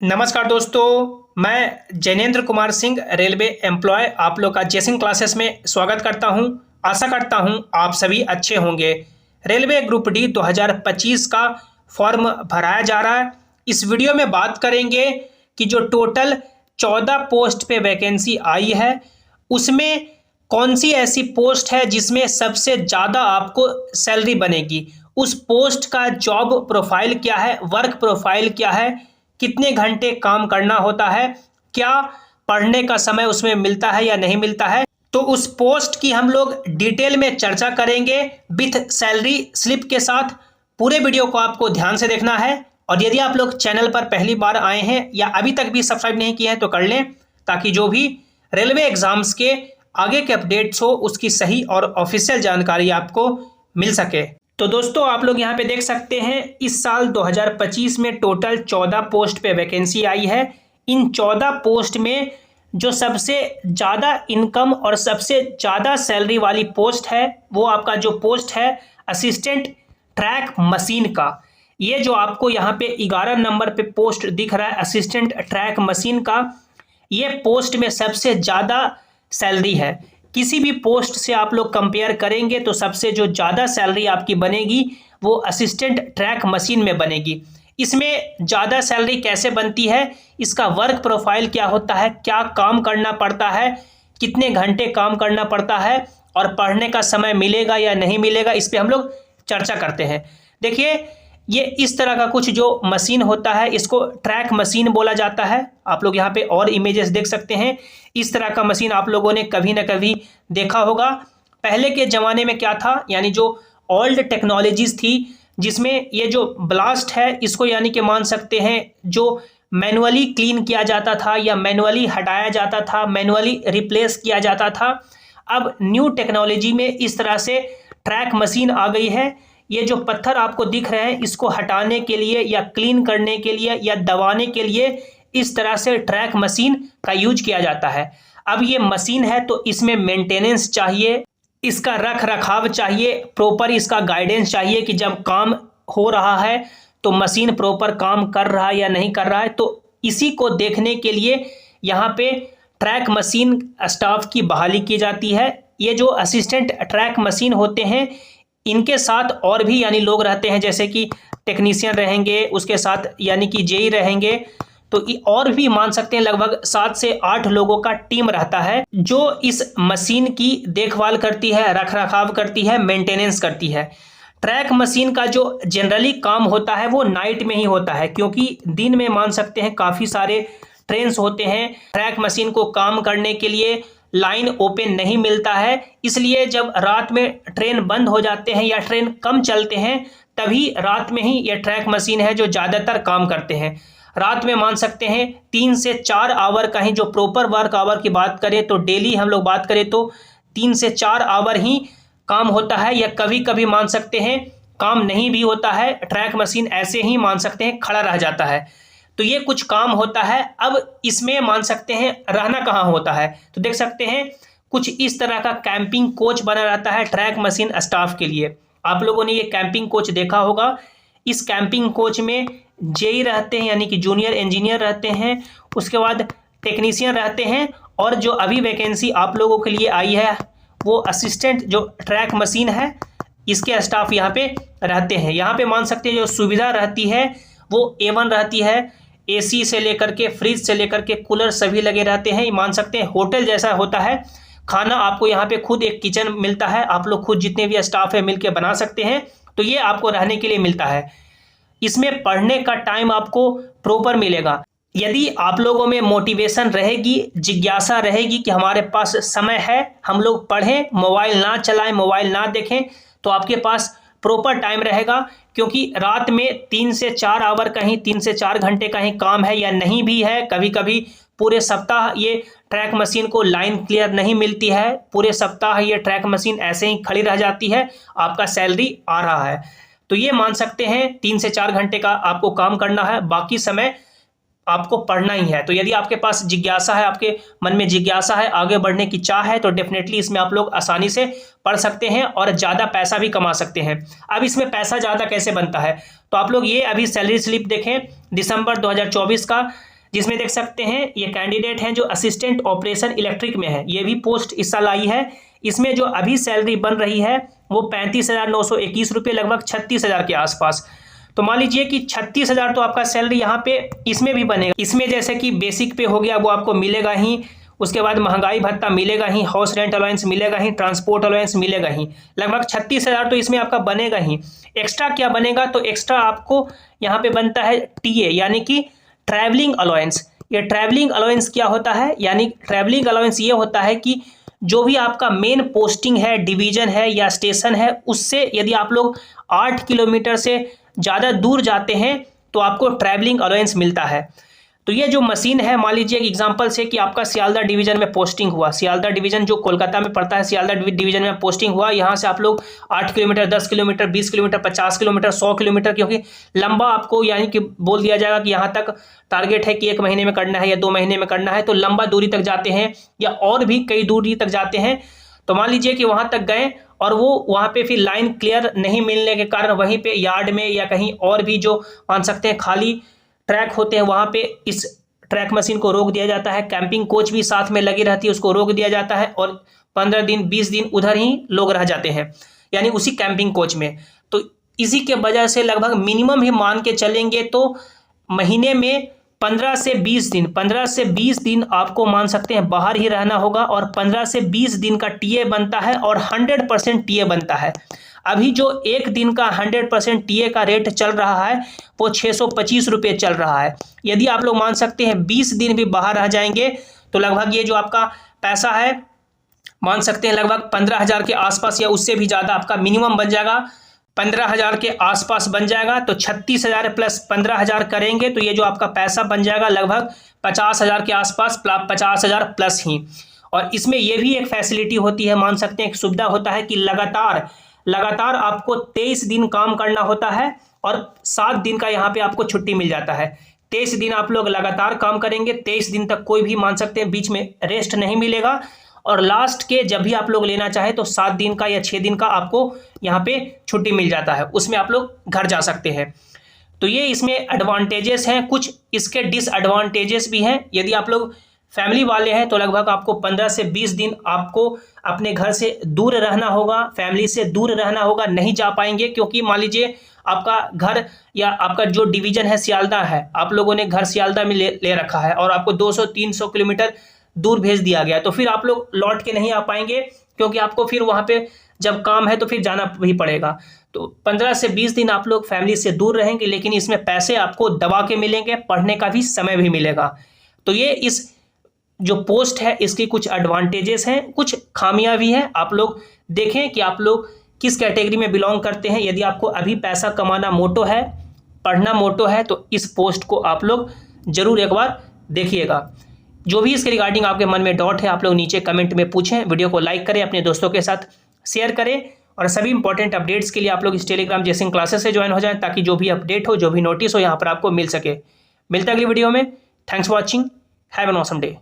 नमस्कार दोस्तों, मैं जैनेंद्र कुमार सिंह रेलवे एम्प्लॉय आप लोग का जेसिंग क्लासेस में स्वागत करता हूं। आशा करता हूं आप सभी अच्छे होंगे। रेलवे ग्रुप डी 2025 का फॉर्म भराया जा रहा है। इस वीडियो में बात करेंगे कि जो टोटल 14 पोस्ट पे वैकेंसी आई है उसमें कौन सी ऐसी पोस्ट है जिसमें सबसे ज़्यादा आपको सैलरी बनेगी, उस पोस्ट का जॉब प्रोफाइल क्या है, वर्क प्रोफाइल क्या है, कितने घंटे काम करना होता है, क्या पढ़ने का समय उसमें मिलता है या नहीं मिलता है। तो उस पोस्ट की हम लोग डिटेल में चर्चा करेंगे विथ सैलरी स्लिप के साथ। पूरे वीडियो को आपको ध्यान से देखना है और यदि आप लोग चैनल पर पहली बार आए हैं या अभी तक भी सब्सक्राइब नहीं किया है तो कर लें, ताकि जो भी रेलवे एग्जाम्स के आगे के अपडेट्स हो उसकी सही और ऑफिशियल जानकारी आपको मिल सके। तो दोस्तों, आप लोग यहाँ पे देख सकते हैं इस साल 2025 में टोटल 14 पोस्ट पे वैकेंसी आई है। इन 14 पोस्ट में जो सबसे ज़्यादा इनकम और सबसे ज़्यादा सैलरी वाली पोस्ट है वो आपका जो पोस्ट है असिस्टेंट ट्रैक मशीन का। ये जो आपको यहाँ पे 11 नंबर पे पोस्ट दिख रहा है असिस्टेंट ट्रैक मशीन का, ये पोस्ट में सबसे ज़्यादा सैलरी है। किसी भी पोस्ट से आप लोग कंपेयर करेंगे तो सबसे जो ज़्यादा सैलरी आपकी बनेगी वो असिस्टेंट ट्रैक मशीन में बनेगी। इसमें ज़्यादा सैलरी कैसे बनती है, इसका वर्क प्रोफाइल क्या होता है, क्या काम करना पड़ता है, कितने घंटे काम करना पड़ता है और पढ़ने का समय मिलेगा या नहीं मिलेगा, इस पर हम लोग चर्चा करते हैं। देखिए, ये इस तरह का कुछ जो मशीन होता है इसको ट्रैक मशीन बोला जाता है। आप लोग यहाँ पे और इमेजेस देख सकते हैं। इस तरह का मशीन आप लोगों ने कभी ना कभी देखा होगा। पहले के ज़माने में क्या था, यानी जो ओल्ड टेक्नोलॉजीज थी जिसमें ये जो ब्लास्ट है इसको यानी कि मान सकते हैं जो मैनुअली क्लीन किया जाता था या मैनुअली हटाया जाता था, मैनुअली रिप्लेस किया जाता था। अब न्यू टेक्नोलॉजी में इस तरह से ट्रैक मशीन आ गई है। ये जो पत्थर आपको दिख रहे हैं इसको हटाने के लिए या क्लीन करने के लिए या दबाने के लिए इस तरह से ट्रैक मशीन का यूज किया जाता है। अब ये मशीन है तो इसमें मेंटेनेंस चाहिए, इसका रख रखाव चाहिए, प्रॉपर इसका गाइडेंस चाहिए कि जब काम हो रहा है तो मशीन प्रॉपर काम कर रहा है या नहीं कर रहा है। तो इसी को देखने के लिए यहाँ पे ट्रैक मशीन स्टाफ की बहाली की जाती है। ये जो असिस्टेंट ट्रैक मशीन होते हैं इनके साथ और भी यानी लोग रहते हैं, जैसे कि टेक्नीशियन रहेंगे, उसके साथ यानी कि जेई रहेंगे, तो और भी मान सकते हैं लगभग 7 से 8 लोगों का टीम रहता है जो इस मशीन की देखभाल करती है, रख रखाव करती है, मेंटेनेंस करती है। ट्रैक मशीन का जो जनरली काम होता है वो नाइट में ही होता है, क्योंकि दिन में मान सकते हैं काफ़ी सारे ट्रेन्स होते हैं। ट्रैक मशीन को काम करने के लिए लाइन ओपन नहीं मिलता है, इसलिए जब रात में ट्रेन बंद हो जाते हैं या ट्रेन कम चलते हैं तभी रात में ही ये ट्रैक मशीन है जो ज़्यादातर काम करते हैं। रात में मान सकते हैं 3 से 4 आवर का ही जो प्रॉपर वर्क आवर की बात करें तो डेली हम लोग बात करें तो 3 से 4 आवर ही काम होता है, या कभी कभी मान सकते हैं काम नहीं भी होता है, ट्रैक मशीन ऐसे ही मान सकते हैं खड़ा रह जाता है। तो ये कुछ काम होता है। अब इसमें मान सकते हैं रहना कहाँ होता है, तो देख सकते हैं कुछ इस तरह का कैंपिंग कोच बना रहता है ट्रैक मशीन स्टाफ के लिए। आप लोगों ने ये कैंपिंग कोच देखा होगा। इस कैंपिंग कोच में जेई रहते हैं यानी कि जूनियर इंजीनियर रहते हैं, उसके बाद टेक्नीशियन रहते हैं, और जो अभी वैकेंसी आप लोगों के लिए आई है वो असिस्टेंट जो ट्रैक मशीन है इसके स्टाफ यहाँ पे रहते हैं। यहाँ पे मान सकते हैं जो सुविधा रहती है वो A1 रहती है। एसी से लेकर के फ्रिज से लेकर के कूलर सभी लगे रहते हैं। मान सकते हैं होटल जैसा होता है। खाना आपको यहाँ पे खुद एक किचन मिलता है, आप लोग खुद जितने भी स्टाफ है मिलके बना सकते हैं। तो ये आपको रहने के लिए मिलता है। इसमें पढ़ने का टाइम आपको प्रॉपर मिलेगा। यदि आप लोगों में मोटिवेशन रहेगी, जिज्ञासा रहेगी कि हमारे पास समय है, हम लोग पढ़ें, मोबाइल ना चलाएं, मोबाइल ना देखें, तो आपके पास प्रॉपर टाइम रहेगा। क्योंकि रात में 3 से 4 आवर का ही 3 से 4 घंटे का ही काम है या नहीं भी है, कभी कभी पूरे सप्ताह ये ट्रैक मशीन को लाइन क्लियर नहीं मिलती है, पूरे सप्ताह ये ट्रैक मशीन ऐसे ही खड़ी रह जाती है, आपका सैलरी आ रहा है। तो ये मान सकते हैं 3 से 4 घंटे का आपको काम करना है, बाकी समय आपको पढ़ना ही है। तो यदि आपके पास जिज्ञासा है, आपके मन में जिज्ञासा है, आगे बढ़ने की चाह है, तो डेफिनेटली इसमें आप लोग आसानी से पढ़ सकते हैं और ज़्यादा पैसा भी कमा सकते हैं। अब इसमें पैसा ज़्यादा कैसे बनता है, तो आप लोग ये अभी सैलरी स्लिप देखें दिसंबर 2024 का। जिसमें देख सकते हैं ये कैंडिडेट हैं जो असिस्टेंट ऑपरेशन इलेक्ट्रिक में है, ये भी पोस्ट इस साल आई है। इसमें जो अभी सैलरी बन रही है वो 35,921 रुपये, लगभग 36,000 के आसपास। तो मान लीजिए कि 36,000 तो आपका सैलरी यहाँ पे इसमें भी बनेगा। इसमें जैसे कि बेसिक पे हो गया वो आपको मिलेगा ही, उसके बाद महंगाई भत्ता मिलेगा ही, हाउस रेंट अलाउंस मिलेगा ही, ट्रांसपोर्ट अलाउंस मिलेगा ही, लगभग 36,000 तो इसमें आपका बनेगा ही। एक्स्ट्रा क्या बनेगा, तो एक्स्ट्रा आपको यहाँ पे बनता है टीए यानी कि ट्रैवलिंग अलाउंस। ये ट्रैवलिंग अलाउंस क्या होता है, यानी ट्रैवलिंग अलाउंस ये होता है कि जो भी आपका मेन पोस्टिंग है, डिवीजन है या स्टेशन है, उससे यदि आप लोग 8 किलोमीटर से ज़्यादा दूर जाते हैं तो आपको ट्रैवलिंग अलाउंस मिलता है। तो ये जो मशीन है, मान लीजिए एग्जांपल से कि आपका सियालदह डिवीजन में पोस्टिंग हुआ, सियालदह डिवीजन जो कोलकाता में पड़ता है, सियालदह डिवीजन में पोस्टिंग हुआ, यहाँ से आप लोग 8 kilometre, 10 kilometre, 20 kilometre, 50 kilometre, 100 kilometre, क्योंकि लंबा आपको यानी कि बोल दिया जाएगा कि यहाँ तक टारगेट है कि 1 महीने में करना है या 2 महीने में करना है, तो लंबा दूरी तक जाते हैं या और भी कई दूरी तक जाते हैं। तो मान लीजिए कि वहाँ तक गए और वो वहाँ पे फिर लाइन क्लियर नहीं मिलने के कारण वहीं पे यार्ड में या कहीं और भी जो मान सकते हैं खाली ट्रैक होते हैं, वहाँ पे इस ट्रैक मशीन को रोक दिया जाता है। कैंपिंग कोच भी साथ में लगी रहती है, उसको रोक दिया जाता है और 15 दिन 20 दिन उधर ही लोग रह जाते हैं, यानी उसी कैंपिंग कोच में। तो इसी के वजह से लगभग मिनिमम ही मान के चलेंगे तो महीने में 15 से 20 दिन आपको मान सकते हैं बाहर ही रहना होगा, और 15 से 20 दिन का टीए बनता है और 100% टीए बनता है। अभी जो एक दिन का 100% टीए का रेट चल रहा है वो 625 रुपये चल रहा है। यदि आप लोग मान सकते हैं 20 दिन भी बाहर रह जाएंगे तो लगभग ये जो आपका पैसा है मान सकते हैं लगभग 15,000 के आसपास या उससे भी ज़्यादा आपका मिनिमम बन जाएगा, 15,000 के आसपास बन जाएगा। तो 36,000 प्लस 15,000 करेंगे तो ये जो आपका पैसा बन जाएगा लगभग 50,000 के आसपास, 50,000 प्लस ही। और इसमें ये भी एक फैसिलिटी होती है, मान सकते हैं एक सुविधा होता है कि लगातार आपको 23 दिन काम करना होता है और 7 दिन का यहाँ पे आपको छुट्टी मिल जाता है। 23 दिन आप लोग लगातार काम करेंगे, 23 दिन तक कोई भी मान सकते हैं बीच में रेस्ट नहीं मिलेगा, और लास्ट के जब भी आप लोग लेना चाहे तो 7 दिन का या 6 दिन का आपको यहाँ पे छुट्टी मिल जाता है, उसमें आप लोग घर जा सकते हैं। तो ये इसमें एडवांटेजेस हैं, कुछ इसके डिसएडवांटेजेस भी हैं। यदि आप लोग फैमिली वाले हैं तो लगभग आपको 15 से 20 दिन आपको अपने घर से दूर रहना होगा, फैमिली से दूर रहना होगा, नहीं जा पाएंगे, क्योंकि मान लीजिए आपका घर या आपका जो डिवीजन है सियालदह है, आप लोगों ने घर सियालदह में ले रखा है और आपको 200-300 किलोमीटर दूर भेज दिया गया, तो फिर आप लोग लौट के नहीं आ पाएंगे, क्योंकि आपको फिर वहाँ पे जब काम है तो फिर जाना भी पड़ेगा। तो 15 से 20 दिन आप लोग फैमिली से दूर रहेंगे, लेकिन इसमें पैसे आपको दबा के मिलेंगे, पढ़ने का भी समय भी मिलेगा। तो ये इस जो पोस्ट है इसकी कुछ एडवांटेजेस हैं, कुछ खामियां भी हैं। आप लोग देखें कि आप लोग किस कैटेगरी में बिलोंग करते हैं। यदि आपको अभी पैसा कमाना मोटो है, पढ़ना मोटो है, तो इस पोस्ट को आप लोग जरूर एक बार देखिएगा। जो भी इसके रिगार्डिंग आपके मन में डाउट है आप लोग नीचे कमेंट में पूछें, वीडियो को लाइक करें, अपने दोस्तों के साथ शेयर करें, और सभी इंपॉर्टेंट अपडेट्स के लिए आप लोग इस टेलीग्राम जेसिंग क्लासेस से ज्वाइन हो जाएं, ताकि जो भी अपडेट हो, जो भी नोटिस हो, यहाँ पर आपको मिल सके। मिलता है अगली वीडियो में। Thanks for watching, have an awesome day.